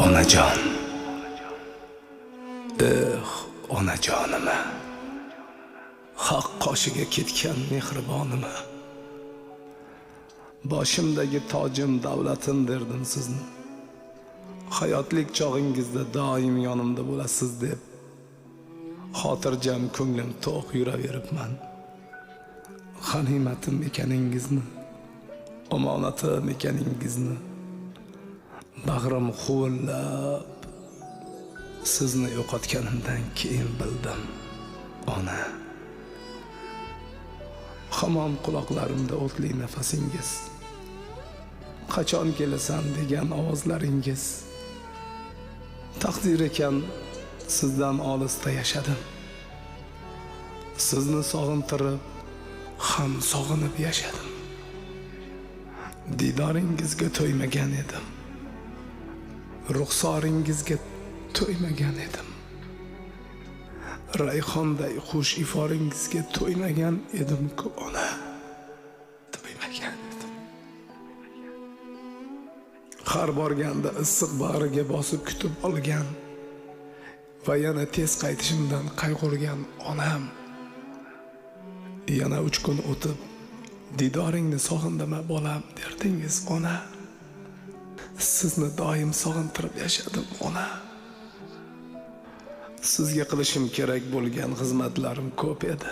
Onajon, onajonima, haq qoshiga ketgan mehribonima, boshimdagi tojim davlatim derdim sizni. Hayotlik chog'ingizda doim yonimda bo'lasiz deb xotirjam ko'nglim to'q yuraveribman. G'animatim ekaningizni, omonatim ekaningizni bag'rim huvillab sizni yo'qotganimdan keyin bildim. Ona, hamon quloqlarimda o'tli nafasingiz, qachon kelasan degan ovozlaringiz. Taqdir ekan sizdan olisda yashadim. Sizni sog'intirib ham sog'inib yashadim. Didoringizga to'ymagan edim, ruxsoringizga to'ymagan edim, rayhonday xush iforingizga to'ymagan edim-ku ona, to'ymagan edim. Har borganda issiq bag'riga bosib kutib olgan va yana tez qaytishimdan qayg'urgan onam, yana 3 kun o'tib didoringni sog'indima bolam derdingiz ona. Sizni doim sog'intirib yashadim ona. Sizga qilishim kerak bo'lgan xizmatlarim ko'p edi.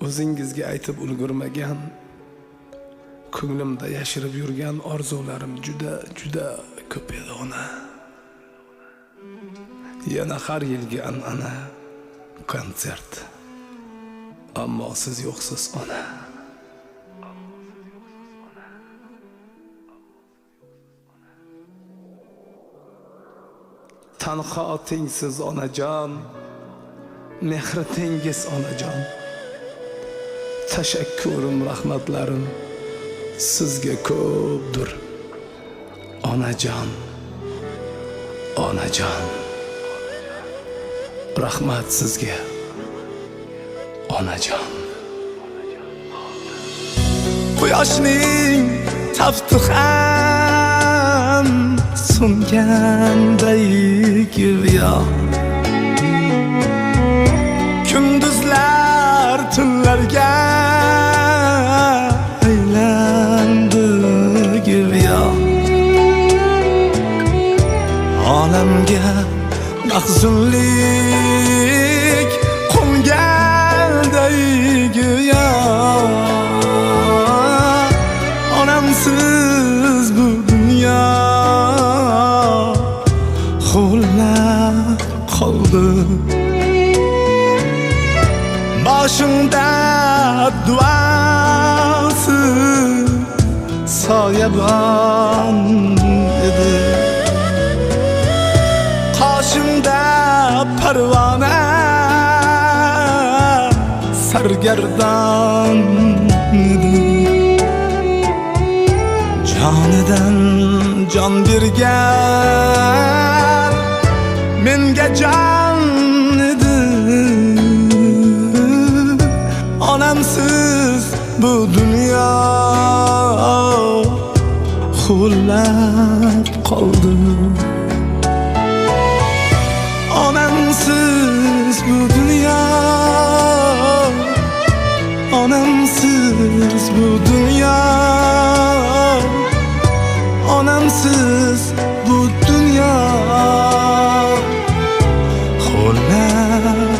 O'zingizga aytib ulgurmagan, ko'nglimda yashirib yurgan orzularim juda ko'p edi ona. Yana har yilgi an'ana konsert. Ammo siz yo'qsiz ona. Tanho tengsiz onajon, mehri tengiz onajon. Tashakkurim, rahmatlarim sizga ko'pdir onajon. Onajon, rahmat sizga onajon. Quyoshning tafti ham so'nganday go'yo, kunduzlar tunlarga aylandi go'yo. Olamga mahzunlik qo'nganday go'yo. Onamsiz bu dunyo huvillab qoldi. Boshimda duosi soyabon edi, qoshimda parvona sargardon edi. Jonidan jon bergan menga jon edi. Onamsiz bu dunyo huvillab qoldi. Onamsiz bu dunyo, onamsiz bu dunyo, onamsiz bu dunyo huvillab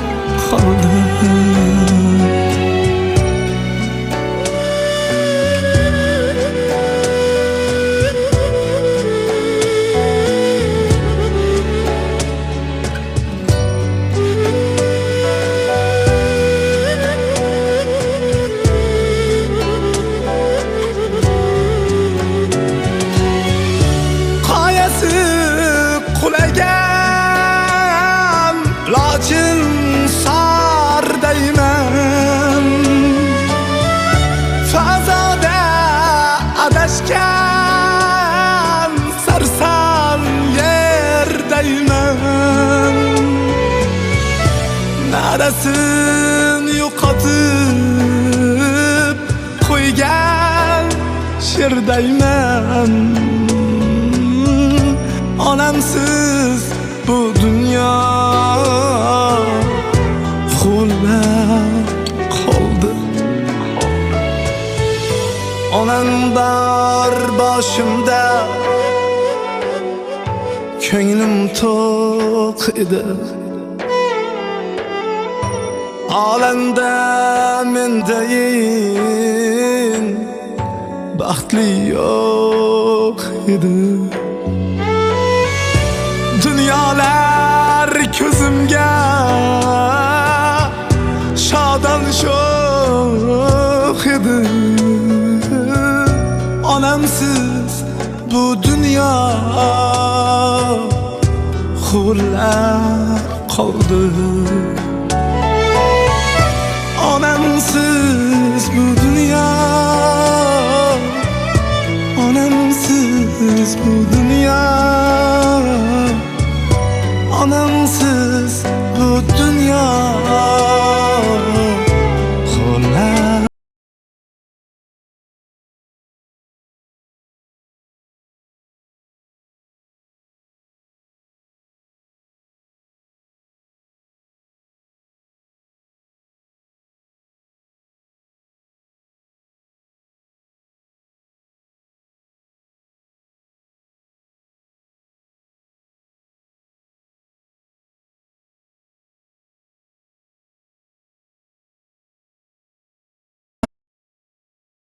qoldi. Qulagan lochin sordayman, fazoda adashgan sarson yerdayman. Nadasin yo'qotib qo'ygan sherdayman. Onamsiz bu dünya xullar qoldi. Onam bar boshimda, ko'nglim to'q edi. Olamda mendayin baxtli yo'q edi. Dunyolar ko'zimga shodon sho'x edi. Onamsiz bu dünya xullar qoldi. Onamsiz bu dünya, onamsiz bu dünya, onamsiz